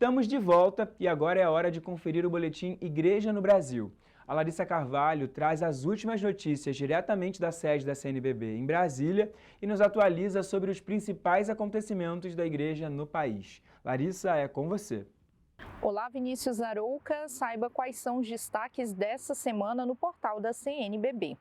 Estamos de volta e agora é a hora de conferir o boletim Igreja no Brasil. A Larissa Carvalho traz as últimas notícias diretamente da sede da CNBB em Brasília e nos atualiza sobre os principais acontecimentos da igreja no país. Larissa, é com você. Olá, Vinícius Arouca. Saiba quais são os destaques dessa semana no portal da CNBB.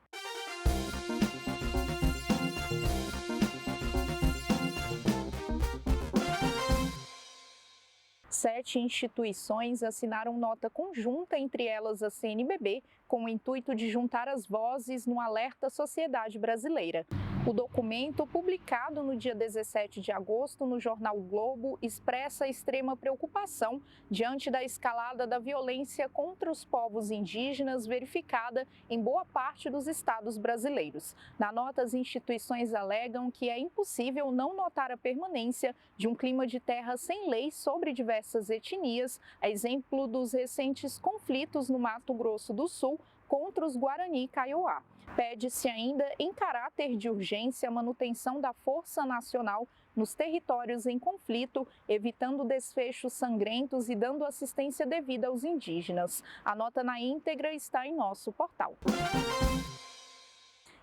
7 instituições assinaram nota conjunta, entre elas a CNBB, com o intuito de juntar as vozes no alerta à sociedade brasileira. O documento, publicado no dia 17 de agosto no jornal O Globo, expressa extrema preocupação diante da escalada da violência contra os povos indígenas verificada em boa parte dos estados brasileiros. Na nota, as instituições alegam que é impossível não notar a permanência de um clima de terra sem lei sobre diversas etnias, a exemplo dos recentes conflitos no Mato Grosso do Sul contra os Guarani Kaiowá. Pede-se ainda, em caráter de urgência, a manutenção da Força Nacional nos territórios em conflito, evitando desfechos sangrentos e dando assistência devida aos indígenas. A nota na íntegra está em nosso portal.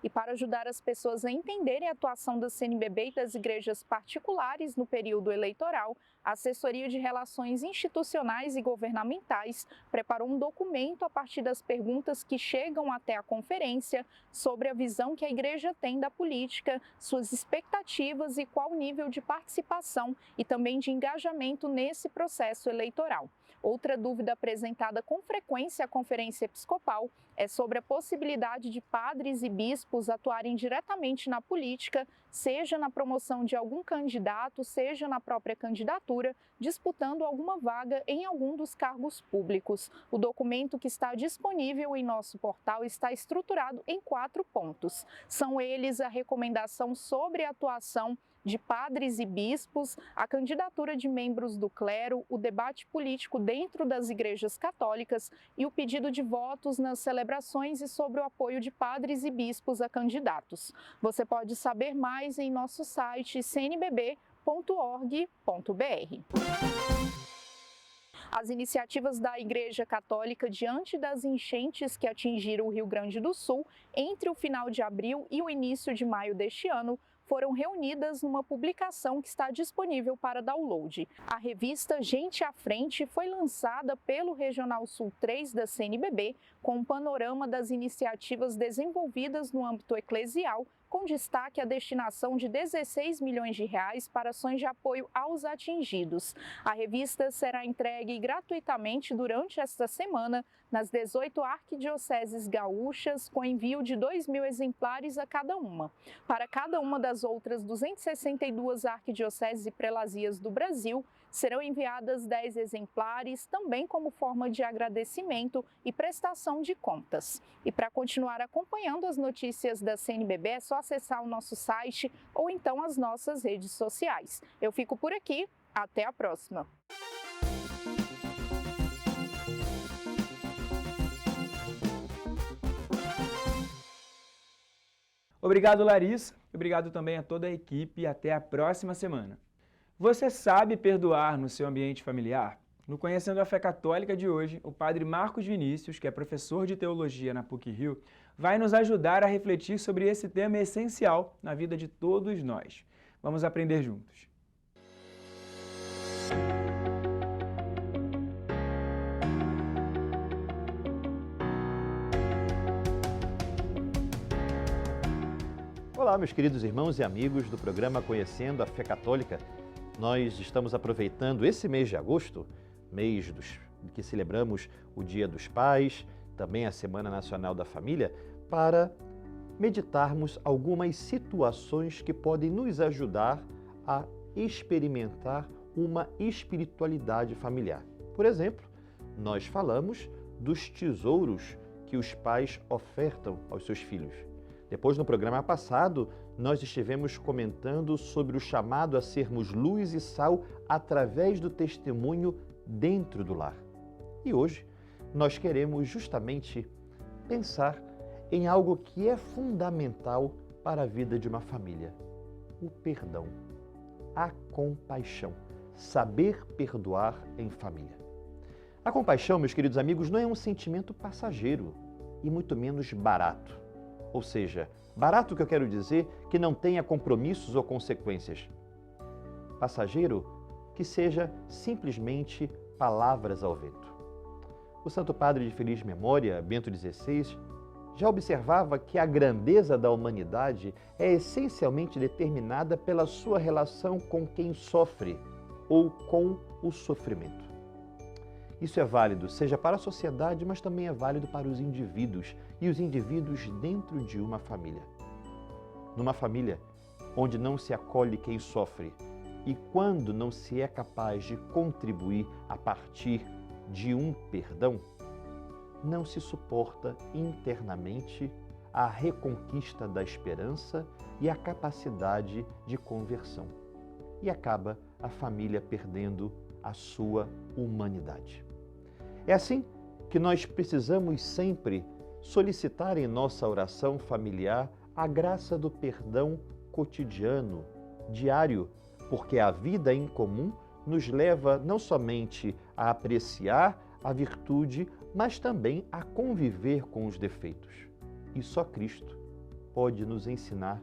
E para ajudar as pessoas a entenderem a atuação da CNBB e das igrejas particulares no período eleitoral, a Assessoria de Relações Institucionais e Governamentais preparou um documento a partir das perguntas que chegam até a conferência sobre a visão que a igreja tem da política, suas expectativas e qual o nível de participação e também de engajamento nesse processo eleitoral. Outra dúvida apresentada com frequência à Conferência Episcopal é sobre a possibilidade de padres e bispos atuarem diretamente na política, seja na promoção de algum candidato, seja na própria candidatura, disputando alguma vaga em algum dos cargos públicos. O documento que está disponível em nosso portal está estruturado em 4 pontos. São eles a recomendação sobre a atuação de padres e bispos, a candidatura de membros do clero, o debate político dentro das igrejas católicas e o pedido de votos nas celebrações e sobre o apoio de padres e bispos a candidatos. Você pode saber mais em nosso site cnbb.org.br. As iniciativas da Igreja Católica diante das enchentes que atingiram o Rio Grande do Sul entre o final de abril e o início de maio deste ano foram reunidas numa publicação que está disponível para download. A revista Gente à Frente foi lançada pelo Regional Sul 3 da CNBB com um panorama das iniciativas desenvolvidas no âmbito eclesial, com destaque à destinação de 16 milhões de reais para ações de apoio aos atingidos. A revista será entregue gratuitamente durante esta semana nas 18 arquidioceses gaúchas, com envio de 2.000 exemplares a cada uma. Para cada uma das outras 262 arquidioceses e prelazias do Brasil, serão enviadas 10 exemplares, também como forma de agradecimento e prestação de contas. E para continuar acompanhando as notícias da CNBB, é só acessar o nosso site ou então as nossas redes sociais. Eu fico por aqui, até a próxima! Obrigado, Larissa. Obrigado também a toda a equipe e até a próxima semana. Você sabe perdoar no seu ambiente familiar? No Conhecendo a Fé Católica de hoje, o padre Marcos Vinícius, que é professor de teologia na PUC-Rio, vai nos ajudar a refletir sobre esse tema essencial na vida de todos nós. Vamos aprender juntos. Olá, meus queridos irmãos e amigos do programa Conhecendo a Fé Católica. Nós estamos aproveitando esse mês de agosto, mês que celebramos o Dia dos Pais, também a Semana Nacional da Família, para meditarmos algumas situações que podem nos ajudar a experimentar uma espiritualidade familiar. Por exemplo, nós falamos dos tesouros que os pais ofertam aos seus filhos. Depois, no programa passado, nós estivemos comentando sobre o chamado a sermos luz e sal através do testemunho dentro do lar. E hoje, nós queremos justamente pensar em algo que é fundamental para a vida de uma família: o perdão, a compaixão. saber perdoar em família. A compaixão, meus queridos amigos, não é um sentimento passageiro e muito menos barato. Ou seja, barato que eu quero dizer que não tenha compromissos ou consequências. Passageiro que seja simplesmente palavras ao vento. O Santo Padre de feliz memória, Bento XVI, já observava que a grandeza da humanidade é essencialmente determinada pela sua relação com quem sofre ou com o sofrimento. Isso é válido, seja para a sociedade, mas também é válido para os indivíduos e os indivíduos dentro de uma família. Numa família onde não se acolhe quem sofre e quando não se é capaz de contribuir a partir de um perdão, não se suporta internamente a reconquista da esperança e a capacidade de conversão. E acaba a família perdendo a sua humanidade. É assim que nós precisamos sempre solicitar em nossa oração familiar a graça do perdão cotidiano, diário, porque a vida em comum nos leva não somente a apreciar a virtude, mas também a conviver com os defeitos. E só Cristo pode nos ensinar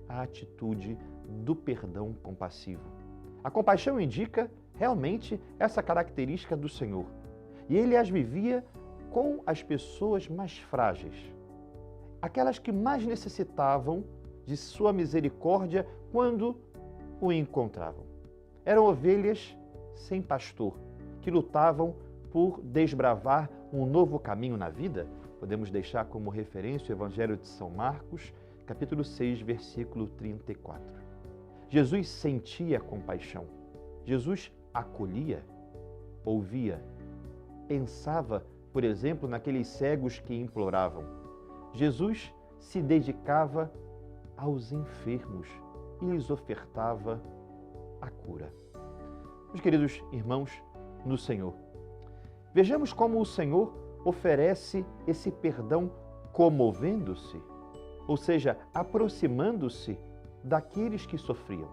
a atitude do perdão compassivo. A compaixão indica realmente essa característica do Senhor. E Ele as vivia com as pessoas mais frágeis, aquelas que mais necessitavam de sua misericórdia quando o encontravam. Eram ovelhas sem pastor, que lutavam por desbravar um novo caminho na vida. Podemos deixar como referência o Evangelho de São Marcos, capítulo 6, versículo 34. Jesus sentia compaixão. Jesus acolhia, ouvia, pensava, por exemplo, naqueles cegos que imploravam. Jesus se dedicava aos enfermos e lhes ofertava a cura. Meus queridos irmãos no Senhor, vejamos como o Senhor oferece esse perdão comovendo-se, ou seja, aproximando-se daqueles que sofriam.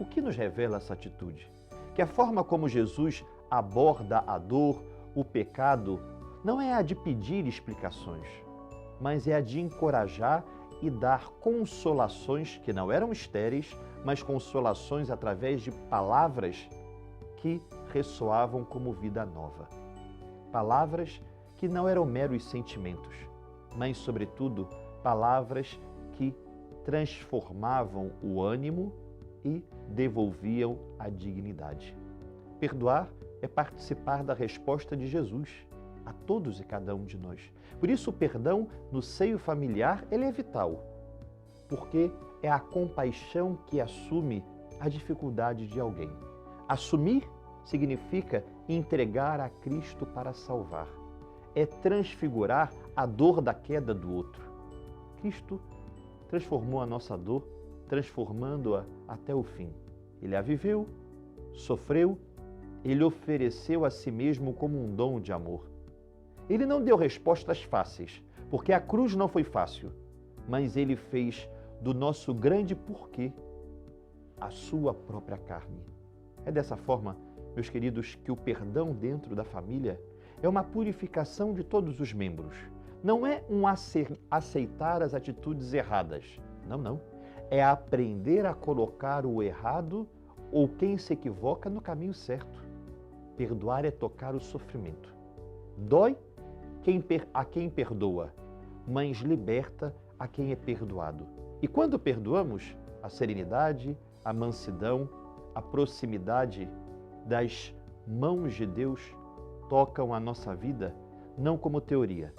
O que nos revela essa atitude? Que a forma como Jesus aborda a dor, o pecado, não é a de pedir explicações, mas é a de encorajar e dar consolações que não eram estéreis, mas consolações através de palavras que ressoavam como vida nova. Palavras que não eram meros sentimentos, mas, sobretudo, palavras que transformavam o ânimo e devolviam a dignidade. Perdoar é participar da resposta de Jesus a todos e cada um de nós. Por isso, o perdão no seio familiar ele é vital, porque é a compaixão que assume a dificuldade de alguém. Assumir significa entregar a Cristo para salvar. É transfigurar a dor da queda do outro. Cristo transformou a nossa dor, transformando-a até o fim. Ele a viveu, sofreu, ele ofereceu a si mesmo como um dom de amor. Ele não deu respostas fáceis, porque a cruz não foi fácil, mas ele fez do nosso grande porquê a sua própria carne. É dessa forma, meus queridos, que o perdão dentro da família é uma purificação de todos os membros. Não é um aceitar as atitudes erradas. Não. É aprender a colocar o errado ou quem se equivoca no caminho certo. Perdoar é tocar o sofrimento. Dói a quem perdoa, mas liberta a quem é perdoado. E quando perdoamos, a serenidade, a mansidão, a proximidade das mãos de Deus tocam a nossa vida não como teoria,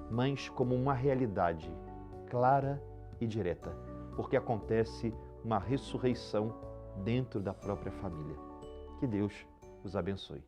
mas como uma realidade clara e direta, porque acontece uma ressurreição dentro da própria família. Que Deus os abençoe.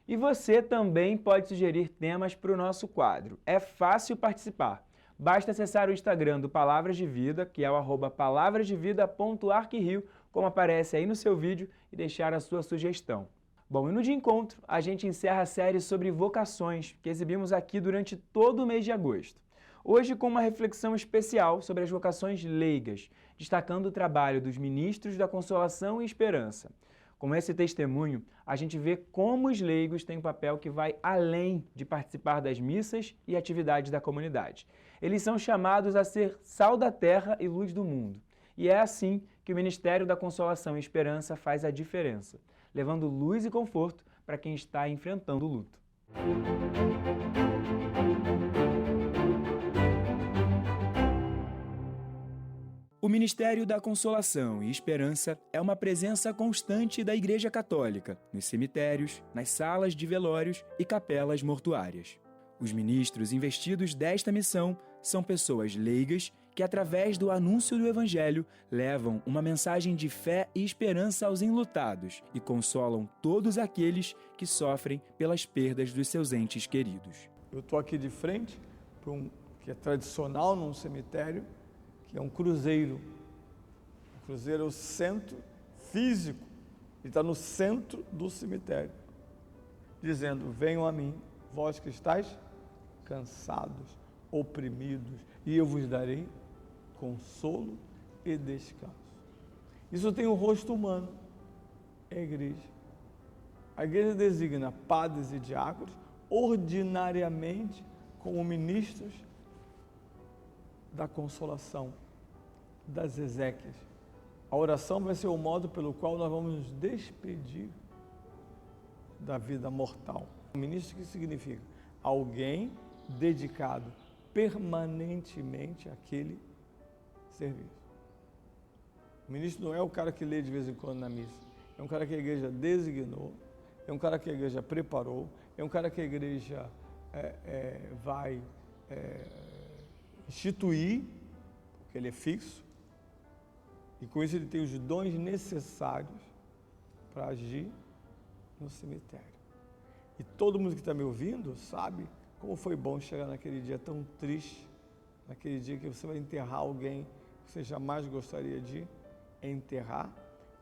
E você também pode sugerir temas para o nosso quadro. É fácil participar. Basta acessar o Instagram do Palavras de Vida, que é o @palavrasdevida.arquirio, como aparece aí no seu vídeo, e deixar a sua sugestão. Bom, e no De Encontro, a gente encerra a série sobre vocações, que exibimos aqui durante todo o mês de agosto. Hoje com uma reflexão especial sobre as vocações leigas, destacando o trabalho dos ministros da Consolação e Esperança. Com esse testemunho, a gente vê como os leigos têm um papel que vai além de participar das missas e atividades da comunidade. Eles são chamados a ser sal da terra e luz do mundo. E é assim que o Ministério da Consolação e Esperança faz a diferença, levando luz e conforto para quem está enfrentando o luto. O Ministério da Consolação e Esperança é uma presença constante da Igreja Católica, nos cemitérios, nas salas de velórios e capelas mortuárias. Os ministros investidos desta missão são pessoas leigas que, através do anúncio do Evangelho, levam uma mensagem de fé e esperança aos enlutados e consolam todos aqueles que sofrem pelas perdas dos seus entes queridos. Eu estou aqui de frente para que é tradicional num cemitério, que é um cruzeiro. O cruzeiro é o centro físico, ele está no centro do cemitério, dizendo: venham a mim, vós que estáis cansados, oprimidos, e eu vos darei consolo e descanso. Isso tem um rosto humano, é a igreja. A igreja designa padres e diáconos, ordinariamente como ministros da consolação, das exéquias. A oração vai ser o modo pelo qual nós vamos nos despedir da vida mortal. O ministro, que significa? Alguém dedicado permanentemente àquele serviço. O ministro não é o cara que lê de vez em quando na missa, é um cara que a igreja designou, é um cara que a igreja preparou, é um cara que a igreja vai instituir, porque ele é fixo, e com isso ele tem os dons necessários para agir no cemitério. E todo mundo que está me ouvindo sabe como foi bom chegar naquele dia tão triste, naquele dia que você vai enterrar alguém que você jamais gostaria de enterrar,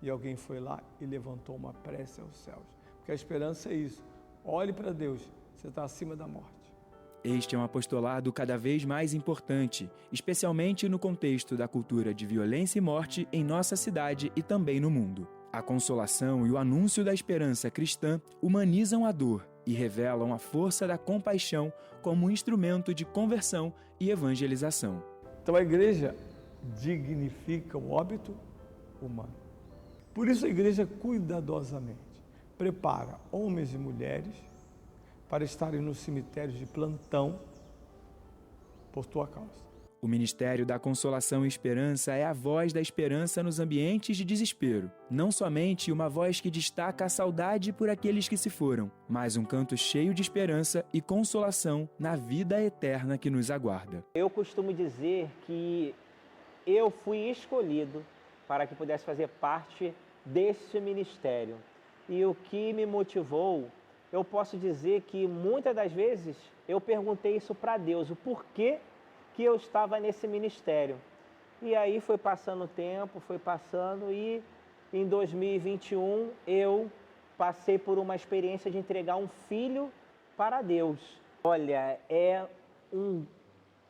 e alguém foi lá e levantou uma prece aos céus. Porque a esperança é isso. Olhe para Deus, você está acima da morte. Este é um apostolado cada vez mais importante, especialmente no contexto da cultura de violência e morte em nossa cidade e também no mundo. A consolação e o anúncio da esperança cristã humanizam a dor e revelam a força da compaixão como um instrumento de conversão e evangelização. Então a igreja dignifica o óbito humano. Por isso a igreja cuidadosamente prepara homens e mulheres para estarem nos cemitérios de plantão por tua causa. O Ministério da Consolação e Esperança é a voz da esperança nos ambientes de desespero. Não somente uma voz que destaca a saudade por aqueles que se foram, mas um canto cheio de esperança e consolação na vida eterna que nos aguarda. Eu costumo dizer que eu fui escolhido para que pudesse fazer parte deste ministério. E o que me motivou, eu posso dizer que muitas das vezes eu perguntei isso para Deus, o porquê que eu estava nesse ministério. E aí foi passando o tempo, foi passando, e em 2021 eu passei por uma experiência de entregar um filho para Deus. Olha, é um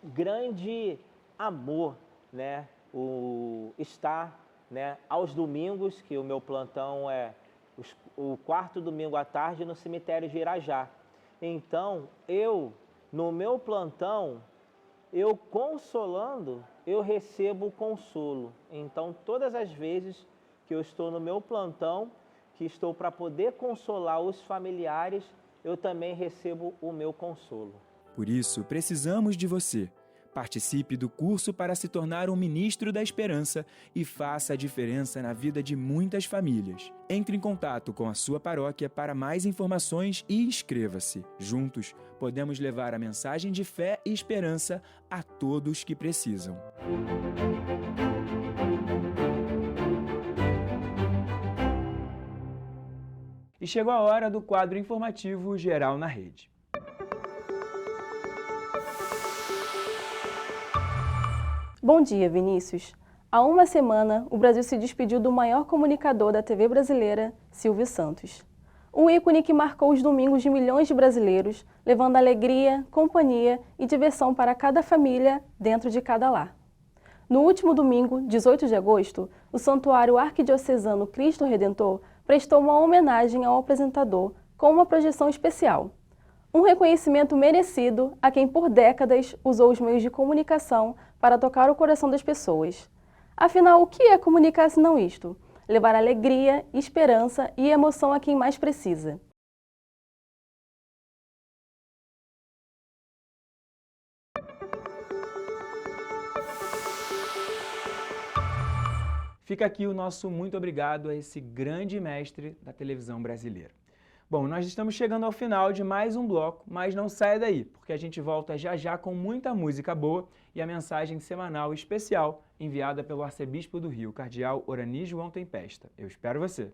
grande amor, né? O estar, né, aos domingos, que o meu plantão é o quarto domingo à tarde no cemitério de Irajá. Então, no meu plantão, eu consolando, eu recebo consolo. Então, todas as vezes que eu estou no meu plantão, que estou para poder consolar os familiares, eu também recebo o meu consolo. Por isso, precisamos de você. Participe do curso para se tornar um ministro da esperança e faça a diferença na vida de muitas famílias. Entre em contato com a sua paróquia para mais informações e inscreva-se. Juntos, podemos levar a mensagem de fé e esperança a todos que precisam. E chegou a hora do quadro informativo Geral na Rede. Bom dia, Vinícius. Há uma semana, o Brasil se despediu do maior comunicador da TV brasileira, Silvio Santos. um ícone que marcou os domingos de milhões de brasileiros, levando alegria, companhia e diversão para cada família dentro de cada lar. No último domingo, 18 de agosto, o Santuário Arquidiocesano Cristo Redentor prestou uma homenagem ao apresentador com uma projeção especial. Um reconhecimento merecido a quem por décadas usou os meios de comunicação para tocar o coração das pessoas. Afinal, o que é comunicar se não isto? Levar alegria, esperança e emoção a quem mais precisa. Fica aqui o nosso muito obrigado a esse grande mestre da televisão brasileira. Bom, nós estamos chegando ao final de mais um bloco, mas não saia daí, porque a gente volta já já com muita música boa e a mensagem semanal especial enviada pelo arcebispo do Rio, cardeal Orani João Tempesta. Eu espero você!